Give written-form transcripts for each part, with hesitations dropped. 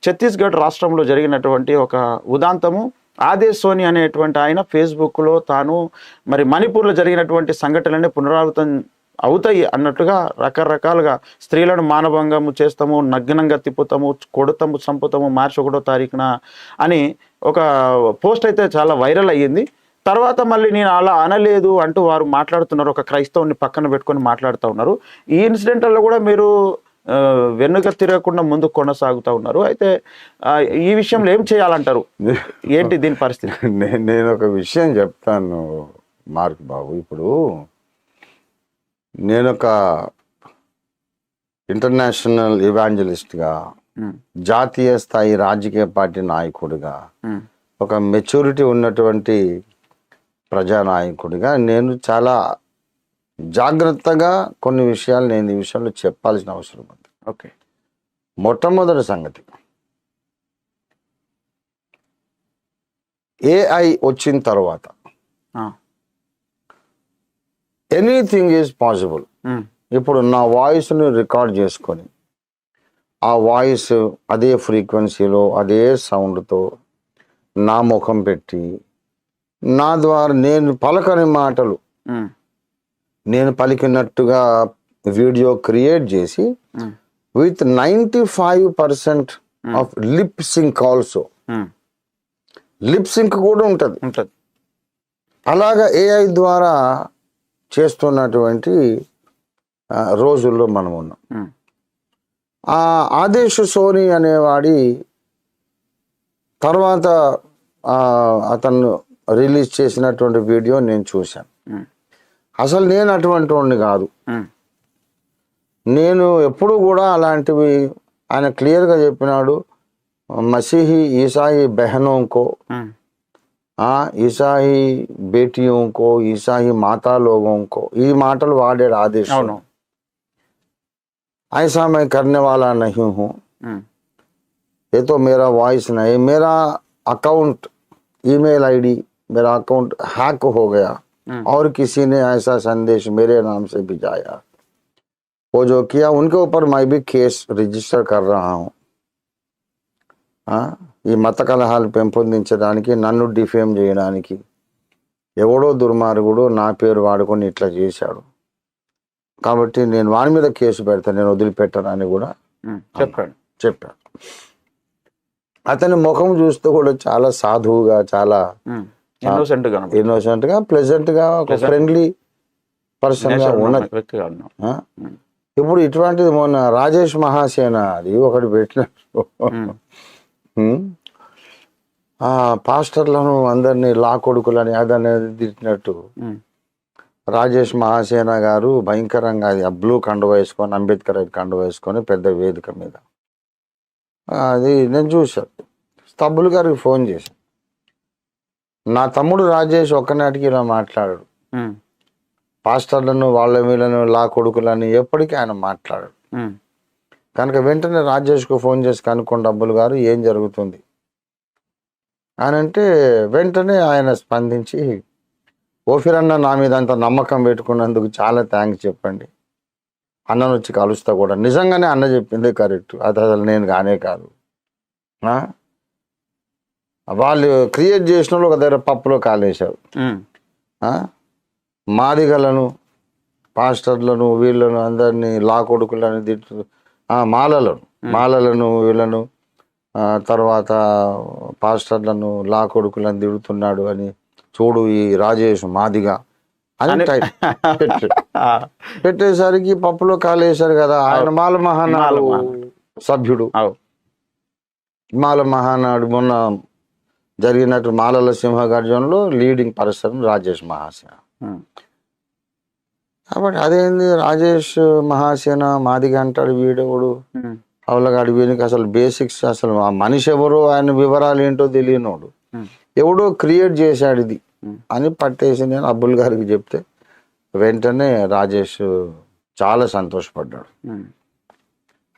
ఛత్తీస్గఢ్ రాష్ట్రంలో జరిగినటువంటి ఒక ఉదాంతము. ఆదేశ్ సోని అనేటువంటి ఆయన ఫేస్బుక్లో తాను మరి మణిపూర్లో జరిగినటువంటి సంఘటనలన్నీ పునరావృతం అవుతాయి అన్నట్లుగా రకరకాలుగా స్త్రీలను మానభంగము చేస్తాము, నగ్నంగా తిప్పుతాము, కొడతాము, చంపుతాము మార్చి 1వ తారీఖున అని ఒక పోస్ట్ అయితే చాలా వైరల్ అయ్యింది. తర్వాత మళ్ళీ నేను అలా అనలేదు అంటూ వారు మాట్లాడుతున్నారు. ఒక క్రైస్తవుని పక్కన పెట్టుకొని మాట్లాడుతూ ఉన్నారు. ఈ ఇన్సిడెంట్లో కూడా మీరు వెనుక తిరగకుండా ముందుకు కొనసాగుతూ ఉన్నారు. అయితే ఈ విషయంలో ఏం చేయాలంటారు? ఏంటి దీని పరిస్థితి? నేను ఒక విషయం చెప్తాను మార్క్ బాబు. ఇప్పుడు నేను ఒక ఇంటర్నేషనల్ ఇవాంజలిస్ట్గా, జాతీయ స్థాయి రాజకీయ పార్టీ నాయకుడిగా, ఒక మెచ్యూరిటీ ఉన్నటువంటి ప్రజానాయకుడిగా నేను చాలా జాగ్రత్తగా కొన్ని విషయాలు నేను ఈ విషయంలో చెప్పాల్సిన అవసరం ఉంది. ఓకే, మొట్టమొదటి సంగతి, ఏఐ వచ్చిన తర్వాత ఎనీథింగ్ ఈజ్ పాసిబుల్. ఇప్పుడు నా వాయిస్ని రికార్డ్ చేసుకొని ఆ వాయిస్ అదే ఫ్రీక్వెన్సీలో అదే సౌండ్తో నా ముఖం పెట్టి నా ద్వారా నేను పలకని మాటలు నేను పలికినట్టుగా వీడియో క్రియేట్ చేసి with 95% of lip sync also. Lip sync కూడా ఉంటుంది. అలాగా ఏఐ ద్వారా చేస్తున్నటువంటి రోజుల్లో మనం ఉన్నాం. ఆ ఆదేశ్ సోని అనేవాడి తర్వాత అతను రిలీజ్ చేసినటువంటి వీడియో నేను చూశాను. అసలు నేను అటువంటి వాడిని కాదు. నేను ఎప్పుడు కూడా అలాంటివి ఆయన క్లియర్గా చెప్పినాడు. మసీహీ ఈసాయి బెహనోంకో, ఈసాయి బేటియోంకో, ఈసాయి మాతా లోగోంకో, ఈ మాటలు వాడాడు ఆదేశ్. ऐसा मैं करने वाला नहीं हूँ, ये तो मेरा वॉइस नहीं, मेरा अकाउंट ईमेल आईडी मेरा अकाउंट हैक हो गया और किसी ने ऐसा संदेश मेरे नाम से भिजाया, वो जो किया उनके ऊपर मैं भी केस रजिस्टर कर रहा हूँ. ఈ మత కలహాలు పెంపొందించడానికి, నన్ను డిఫేమ్ చేయడానికి ఎవడో దుర్మార్గుడు నా పేరు వాడుకొని ఇట్లా చేశాడు కాబట్టి నేను వాని మీద కేసు పెడతాను, నేను వదిలిపెట్టాను అని కూడా చెప్పాడు. అతని ముఖం చూస్తే కూడా చాలా సాధువుగా, చాలా ఇన్నోసెంట్ గా, ప్లెజెంట్ గా, ఫ్రెండ్లీ పర్సన్ గా ఉన్నది. ఇప్పుడు ఇటువంటిది మొన్న రాజేష్ మహాసేన అది ఒకటి పెట్టినట్టు పాస్టర్లను అందరినీ లా కొడుకులని అదనేది తిట్టినట్టు రాజేష్ మహాసేన గారు భయంకరంగా అది బ్లూ కండువ వేసుకొని, అంబేద్కర్ కండువ వేసుకొని పెద్ద వేదిక మీద అది నేను చూశాను. స్తబ్బులు గారికి ఫోన్ చేశాను. నా తమ్ముడు రాజేష్ ఒక్కనాటికి ఇలా మాట్లాడాడు. పాస్టర్లను వాళ్ళ వీళ్ళను లా కొడుకులని ఎప్పటికీ ఆయన మాట్లాడాడు. కనుక వెంటనే రాజేష్కు ఫోన్ చేసి కనుక్కోండి డబ్బులు గారు ఏం జరుగుతుంది అని అంటే, వెంటనే ఆయన స్పందించి, ఓఫిరన్న నా మీద అంత నమ్మకం పెట్టుకున్నందుకు చాలా థ్యాంక్స్ చెప్పండి, అన్నను వచ్చి కలుస్తా కూడా. నిజంగానే అన్న చెప్పింది కరెక్ట్, అది అసలు నేను కానే కాదు. వాళ్ళు క్రియేట్ చేసిన వాళ్ళు ఒక దగ్గర పప్పులో కాలేశారు. మాదిగలను, పాస్టర్లను, వీళ్ళను అందరినీ లా కొడుకులను తిట్టు, మాలలను వీళ్ళను, తర్వాత పాస్టర్లను లా కొడుకులను తిడుతున్నాడు అని, చూడు ఈ రాజేష్ మాదిగా అని పెట్టేసరికి పప్పులో కాలేశారు కదా. ఆయన మాల మహానాడు సభ్యుడు. మాల మహానాడు మొన్న జరిగినట్టు మాలల సింహగర్జనలో లీడింగ్ పర్సన్ రాజేష్ మహాసేన. కాబట్టి అదేంది రాజేష్ మహాసేన మాదిగా అంటాడు వీడెవడు, అవలగాడు, వీనికి అసలు బేసిక్స్, అసలు ఆ మనిషి ఎవరో ఆయన వివరాలు ఏంటో తెలియనోడు, ఎవడో క్రియేట్ చేశాడు ఇది అని పట్టేసి నేను అబ్బుల్ గారికి చెప్తే వెంటనే రాజేష్ చాలా సంతోషపడ్డాడు.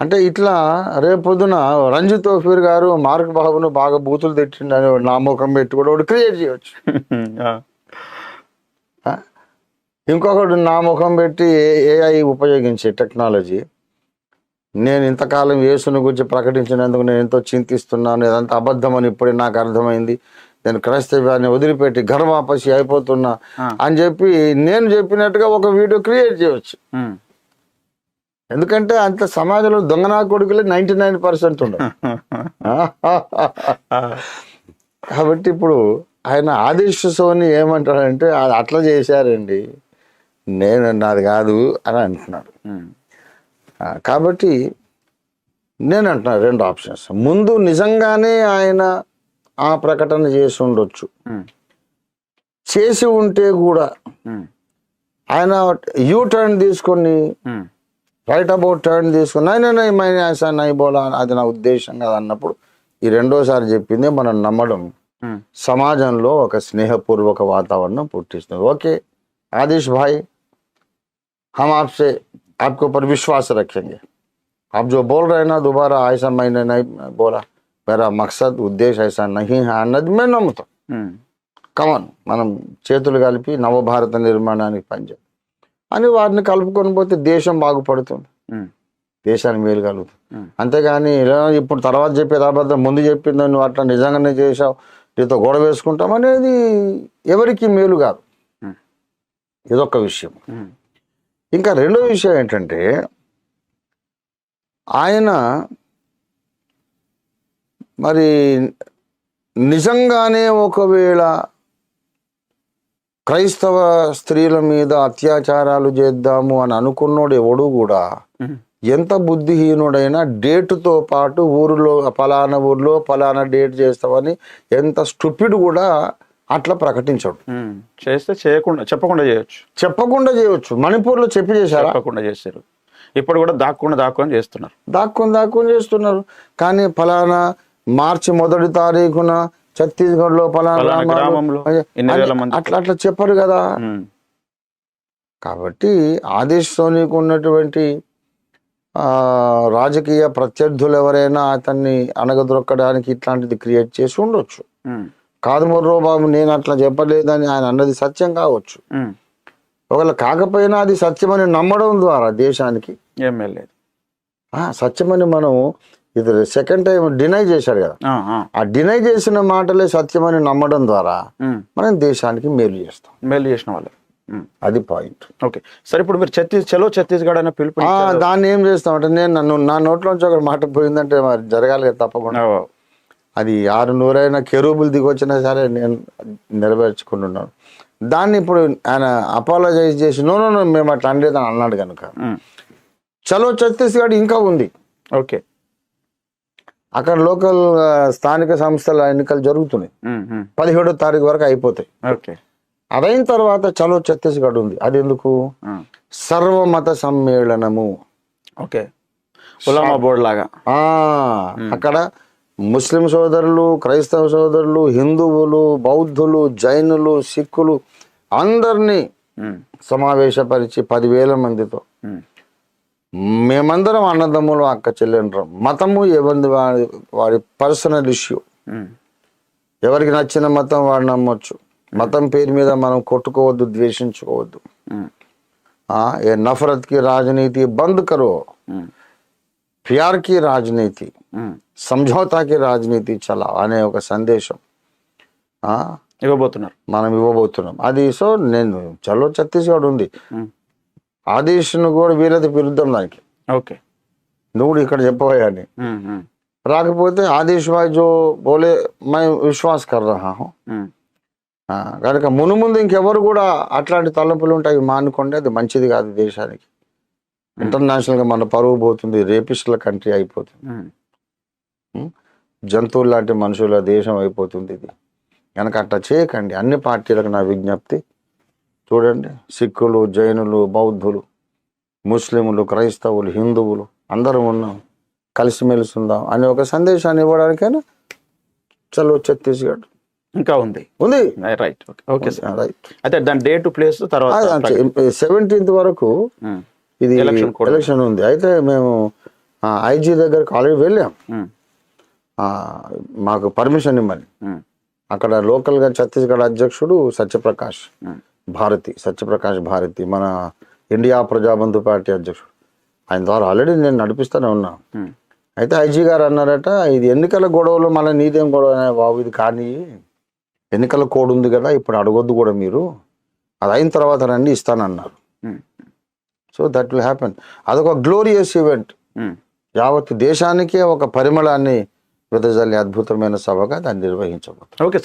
అంటే ఇట్లా రేపొద్దున రంజిత్ తోఫీర్ గారు మార్క్ బాబును బాగా బూతులు తిట్టిండని నా ముఖం పెట్టి కూడా ఒకటి క్రియేట్ చేయవచ్చు. ఇంకొకటి నా ముఖం పెట్టి ఏఐ ఉపయోగించే టెక్నాలజీ నేను ఇంతకాలం యేసుని గురించి ప్రకటించినందుకు నేను ఎంతో చింతిస్తున్నాను, ఇదంతా అబద్ధం అని ఇప్పుడే నాకు అర్థమైంది, నేను క్రైస్తవ్యాన్ని వదిలిపెట్టి గర్వాపసి అయిపోతున్నా అని చెప్పి నేను చెప్పినట్టుగా ఒక వీడియో క్రియేట్ చేయవచ్చు. ఎందుకంటే అంత సమాజంలో దొంగనా కొడుకులే 99% ఉండదు. కాబట్టి ఇప్పుడు ఆయన ఆదేశ్ సోని ఏమంటాడంటే అది అట్లా చేశారండి, నేను నాది కాదు అని అంటున్నాడు. కాబట్టి నేను అంటున్నాను 2 ఆప్షన్స్. ముందు నిజంగానే ఆయన ఆ ప్రకటన చేసి ఉండొచ్చు, చేసి ఉంటే కూడా ఆయన యూ టర్న్ తీసుకొని రైట్ అబౌట్ టర్న్ తీసుకుని నై బోలా అది నా ఉద్దేశం కాదు అన్నప్పుడు ఈ రెండోసారి చెప్పింది మనం నమ్మడం సమాజంలో ఒక స్నేహపూర్వక వాతావరణం పుట్టిస్తుంది. ఓకే ఆదేశ్ భాయ్, हम आपसे आपके ऊपर विश्वास रखेंगे, आप जो बोल रहे हैं ना दोबारा ऐसा मैंने नहीं बोला, मेरा मकसद उद्देश्य ऐसा नहीं है అన్నది మేము నమ్ముతాం. కమన్ మనం చేతులు కలిపి నవభారత నిర్మాణానికి పనిచేయాలి అని వారిని కలుపుకొని పోతే దేశం బాగుపడుతుంది, దేశానికి మేలు కలుగుతుంది. అంతేగాని ఇలా ఇప్పుడు తర్వాత చెప్పేది అబద్ధం, ముందు చెప్పిందో నువ్వు అట్లా నిజంగానే చేసావు, నీతో గొడవ వేసుకుంటాం అనేది ఎవరికి మేలు కాదు. ఇదొక విషయం. ఇంకా రెండో విషయం ఏంటంటే ఆయన మరి నిజంగానే ఒకవేళ క్రైస్తవ స్త్రీల మీద అత్యాచారాలు చేద్దాము అని అనుకున్నోడు ఎవడు కూడా ఎంత బుద్ధిహీనుడైనా డేటుతో పాటు ఊరిలో ఫలానా ఊర్లో ఫలానా డేట్ చేస్తామని ఎంత స్టూపిడ్ కూడా అట్లా ప్రకటించడు. చేస్తే చెప్పకుండా చేయవచ్చు. మణిపూర్లో చెప్పి చేశారు, చెప్పకుండా చేశారు. ఇప్పుడు కూడా దాక్కుని చేస్తున్నారు. కానీ ఫలానా మార్చి 1వ తారీఖున ఛత్తీస్గఢ్ లో ఫలానా గ్రామంలో అట్లా చెప్పరు కదా. కాబట్టి ఆదేశ్ సోనీకి ఉన్నటువంటి రాజకీయ ప్రత్యర్థులు ఎవరైనా అతన్ని అణగదొక్కడానికి ఇట్లాంటిది క్రియేట్ చేసి ఉండొచ్చు. కాదు మొర్రో బాబు నేను అట్లా చెప్పలేదని ఆయన అన్నది సత్యం కావచ్చు. ఒకవేళ కాకపోయినా అది సత్యమని నమ్మడం ద్వారా దేశానికి ఏమీ లేదు. సత్యమని మనం ఇది సెకండ్ టైం డినై చేశాడు కదా, ఆ డినై చేసిన మాటలే సత్యమని నమ్మడం ద్వారా మనం దేశానికి మేలు చేసిన వాళ్ళు. అది పాయింట్. ఓకే సరే, ఇప్పుడు మీరు ఛత్తీస్గఢ్ అనే పిలుపు దాన్ని ఏం చేస్తామంటే నేను నా నోట్లోంచి ఒక మాట పోయిందంటే మరి జరగాలి కదా తప్పకుండా. అది 600 కెరూబులు దిగొచ్చినా సరే నేను నెరవేర్చుకుంటున్నాను. దాన్ని ఇప్పుడు ఆయన అపాలజైజ్ చేసి నో మేము అట్లా అనలేదని అన్నాడు కనుక చలో ఛత్తీస్గఢ్ ఇంకా ఉంది. ఓకే, అక్కడ లోకల్ స్థానిక సంస్థల ఎన్నికలు జరుగుతున్నాయి, 17వ తారీఖు వరకు అయిపోతాయి. ఓకే, అదైన తర్వాత చలో ఛత్తీస్గఢ్ ఉంది. అది ఎందుకు? సర్వమత సమ్మేళనము. ఓకే, ఉలామా బోర్డు లాగా. అక్కడ ముస్లిం సోదరులు, క్రైస్తవ సోదరులు, హిందువులు, బౌద్ధులు, జైనులు, సిక్కులు అందరినీ సమావేశపరిచి 10,000 మందితో మేమందరం అన్నదమ్ములు, అక్క చెల్లెండ్రం, మతము ఎవరి వాడి పర్సనల్ ఇష్యూ, ఎవరికి నచ్చిన మతం వాడు నమ్మొచ్చు, మతం పేరు మీద మనం కొట్టుకోవద్దు, ద్వేషించుకోవద్దు. ఏ నఫరత్ కి రాజనీతి బంద్ కరో, ప్యార్ కి రాజనీతి, సమझौతాకి రాజనీతి చలా అనే ఒక సందేశం మనం ఇవ్వబోతున్నాం. అది సో నేను చలో ఛత్తీస్గఢ్ ఉంది. ఆదేశ్ను కూడా వీళ్ళది విరుద్ధం దానికి. ఓకే, నువ్వు ఇక్కడ చెప్పబోయాని రాకపోతే ఆదేశ్ భాయ్ జో బోలే మై విశ్వాస్ కర్ రహా హూ కనుక ముందు ఇంకెవరు కూడా అట్లాంటి తలంపులు ఉంటాయి మానుకోండి. అది మంచిది కాదు దేశానికి. ఇంటర్నేషనల్ గా మన పరువు పోతుంది, రేపిస్టుల కంట్రీ అయిపోతుంది, జంతువులు లాంటి మనుషుల దేశం అయిపోతుంది ఇది. కనుక అట్లా చేయకండి. అన్ని పార్టీలకు నా విజ్ఞప్తి, చూడండి సిక్కులు, జైనులు, బౌద్ధులు, ముస్లింలు, క్రైస్తవులు, హిందువులు అందరూ ఉన్నాం, కలిసిమెలిసి ఉందాం అనే ఒక సందేశాన్ని ఇవ్వడానికైనా చలో ఛత్తీస్గఢ్ ఇంకా ఉంది. Right, okay sir, right. అయితే దాని డేట్ ప్లేస్ తర్వాత 17th వరకు ఇది ఎలక్షన్ ఉంది. అయితే మేము ఐజీ దగ్గరకు ఆల్రెడీ వెళ్ళాం, మాకు పర్మిషన్ ఇవ్వమని. అక్కడ లోకల్ గా ఛత్తీస్గఢ్ అధ్యక్షుడు సత్యప్రకాష్ భారతి, మన ఇండియా ప్రజాబంధు పార్టీ అధ్యక్షుడు, ఆయన ద్వారా ఆల్రెడీ నేను నడిపిస్తూనే ఉన్నా. ఉమ్, అయితే ఐజీ గారు అన్నారట, ఇది ఎన్నికల గొడవలు మళ్ళీ నీదేం గొడవ బాబు, ఇది కానీ ఎన్నికల కోడ్ ఉంది కదా, ఇప్పుడు అడగొద్దు కూడా మీరు, అది అయిన తర్వాత రండి ఇస్తానన్నారు. ఉమ్, సో దట్ విల్ హ్యాపెన్. అదొక గ్లోరియస్ ఈవెంట్, ఉమ్. యావత్ దేశానికే ఒక పరిమళాన్ని వెదజల్లే అద్భుతమైన సభగా దాన్ని నిర్వహించబోతుంది. ఓకే.